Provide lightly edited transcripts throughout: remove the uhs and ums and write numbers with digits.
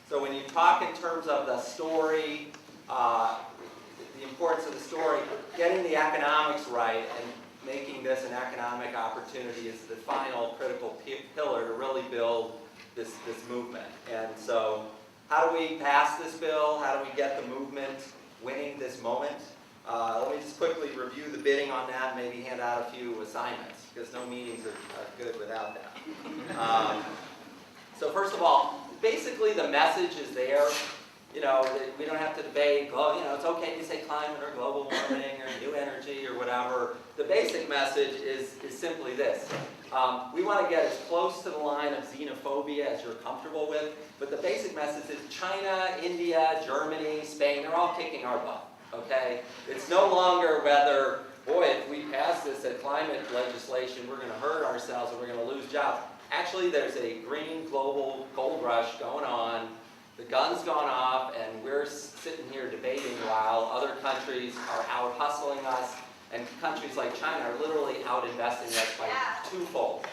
So when you talk in terms of the story, the importance of the story, getting the economics right and making this an economic opportunity is the final critical pillar to really build this movement. And so how do we pass this bill? How do we get the movement winning this moment? Let me just quickly review the bidding on that and maybe hand out a few assignments, because no meetings are good without that. So first of all, basically the message is there. You know, we don't have to debate, well, you know, it's okay to say climate or global warming or new energy or whatever. The basic message is simply this. We want to get as close to the line of xenophobia as you're comfortable with, but the basic message is China, India, Germany, Spain, they're all kicking our butt, okay? It's no longer whether, boy, if we pass this climate legislation, we're going to hurt ourselves and we're going to lose jobs. Actually, there's a green global gold rush going on. The gun's gone off, and we're sitting here debating while other countries are out hustling us, and countries like China are literally out investing us by twofold.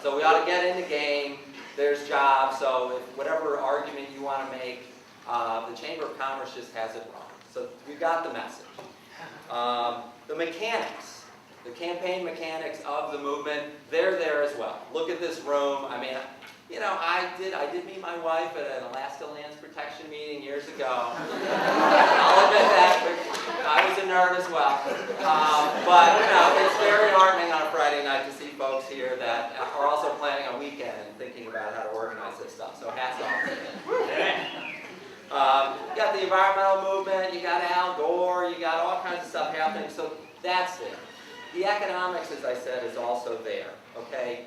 So we ought to get in the game. There's jobs. So if whatever argument you want to make, the Chamber of Commerce just has it wrong. So we've got the message. The mechanics, the campaign mechanics of the movement, they're there as well. Look at this room. I mean, you know, I did meet my wife at an Alaska Lands Protection meeting years ago. I'll admit that, but I was a nerd as well. But you know, it's very heartening on a Friday night to see folks here that are also planning a weekend and thinking about how to organize this stuff. So hats off to them. You got the environmental movement, you got Al Gore, you got all kinds of stuff happening. So that's there. The economics, as I said, is also there. Okay.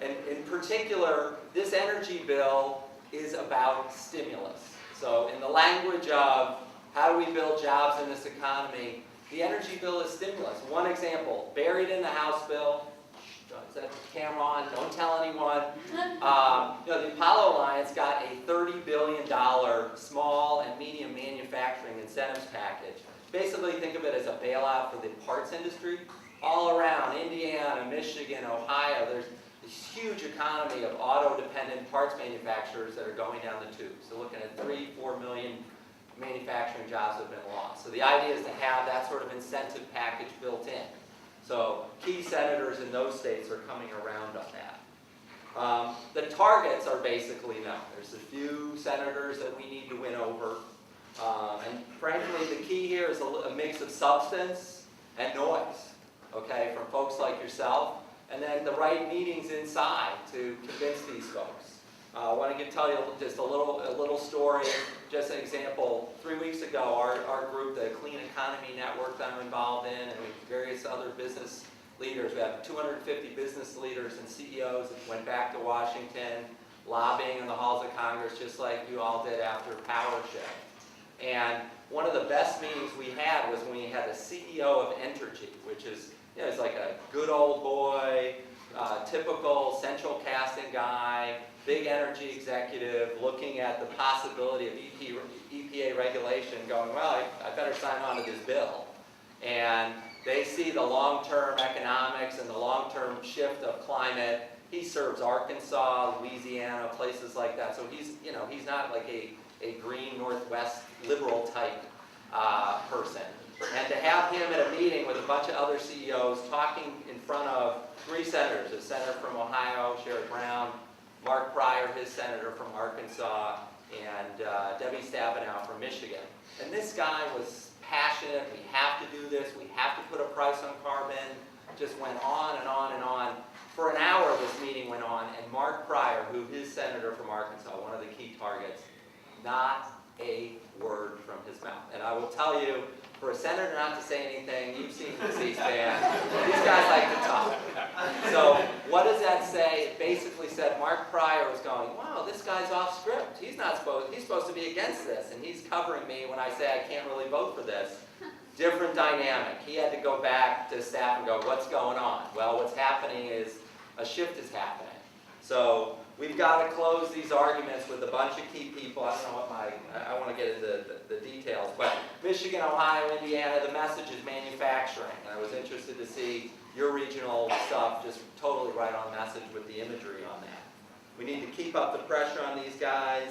And in particular, this energy bill is about stimulus. So in the language of how do we build jobs in this economy, the energy bill is stimulus. One example, buried in the House bill, is that camera on? Don't tell anyone. You know, the Apollo Alliance got a $30 billion small and medium manufacturing incentives package. Basically, think of it as a bailout for the parts industry. All around, Indiana, Michigan, Ohio, there's this huge economy of auto-dependent parts manufacturers that are going down the tube. So looking at 3-4 million manufacturing jobs have been lost. So the idea is to have that sort of incentive package built in. So key senators in those states are coming around on that. The targets are basically known. There's a few senators that we need to win over. And frankly, the key here is a mix of substance and noise, okay, from folks like yourself. And then the right meetings inside to convince these folks. I want to tell you just a little story, just an example. 3 weeks ago, our group, the Clean Economy Network that I'm involved in, and various other business leaders, we have 250 business leaders and CEOs that went back to Washington, lobbying in the halls of Congress, just like you all did after Power Shift. And one of the best meetings we had was when we had the CEO of Entergy, which is, you know, it's like a good old boy, typical central casting guy, big energy executive, looking at the possibility of EPA regulation, going, well, I better sign on to this bill. And they see the long-term economics and the long-term shift of climate. He serves Arkansas, Louisiana, places like that. So he's, you know, he's not like a green Northwest liberal type person. And to have him at a meeting with a bunch of other CEOs talking in front of 3 senators, a senator from Ohio, Sherrod Brown, Mark Pryor, his senator from Arkansas, and Debbie Stabenow from Michigan. And this guy was passionate. We have to do this. We have to put a price on carbon. Just went on and on and on. For an hour, this meeting went on, and Mark Pryor, who is senator from Arkansas, one of the key targets, not a word from his mouth. And I will tell you, for a senator not to say anything, you've seen C-SPAN, these guys like to talk. So what does that say? It basically said Mark Pryor was going, wow, this guy's off script. He's supposed to be against this, and he's covering me when I say I can't really vote for this. Different dynamic. He had to go back to staff and go, what's going on? Well, what's happening is a shift is happening. So we've got to close these arguments with a bunch of key people. I don't know what I want to get into the details, but Michigan, Ohio, Indiana, the message is manufacturing. And I was interested to see your regional stuff just totally right on message with the imagery on that. We need to keep up the pressure on these guys.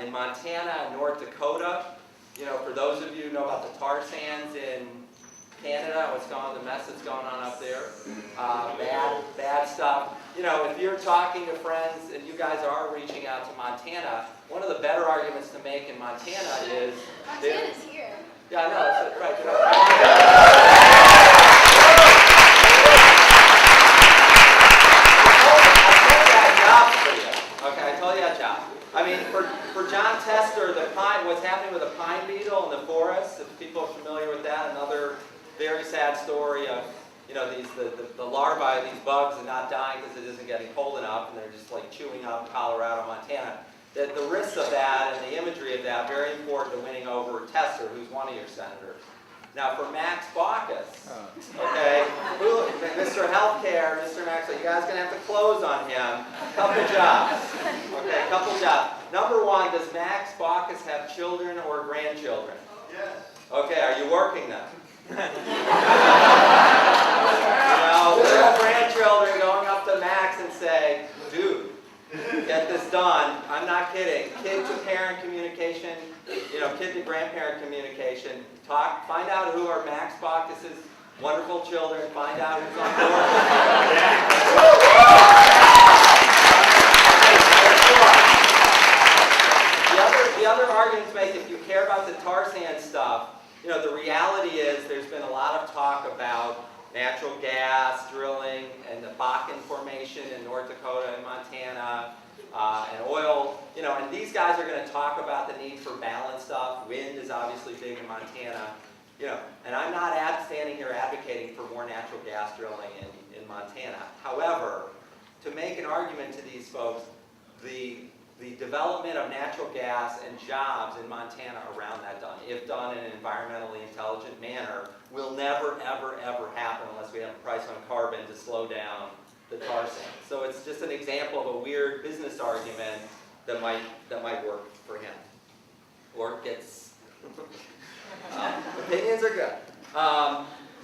In Montana and North Dakota, for those of you who know about the tar sands in Canada, the mess that's going on up there, bad stuff. If you're talking to friends and you guys are reaching out to Montana, one of the better arguments to make in Montana is... Montana's here. Yeah, I know, that's right. I told you that job. I mean, for John Tester, what's happening with the pine beetle in the forest, if people are familiar with that, another very sad story of, the larvae of these bugs are not dying because it isn't getting cold enough, and they're just like chewing up Colorado, Montana. The risks of that and the imagery of that, very important to winning over Tester, who's one of your senators. Now for Max Baucus, okay, Mr. Healthcare, Mr. Maxwell, you guys are going to have to close on him. Couple jobs, okay, couple jobs. Number one, does Max Baucus have children or grandchildren? Yes. Okay, are you working them? Little grandchildren going up to Max and say, dude, get this done. I'm not kidding. Kid-to-parent communication, kid-to-grandparent communication. Find out who are Max Baucus's wonderful children. Find out who's on board. The other arguments make, if you care about the tar sand stuff, the reality is there's been a lot of talk about natural gas drilling and the Bakken Formation in North Dakota and Montana, and oil, and these guys are going to talk about the need for balance stuff. Wind is obviously big in Montana, and I'm not standing here advocating for more natural gas drilling in Montana. However, to make an argument to these folks, the development of natural gas and jobs in Montana around that if done in an environmentally intelligent manner, will never, ever, ever happen unless we have a price on carbon to slow down the tar sand. So it's just an example of a weird business argument that might work for him. Or gets... opinions are good.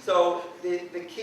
So the key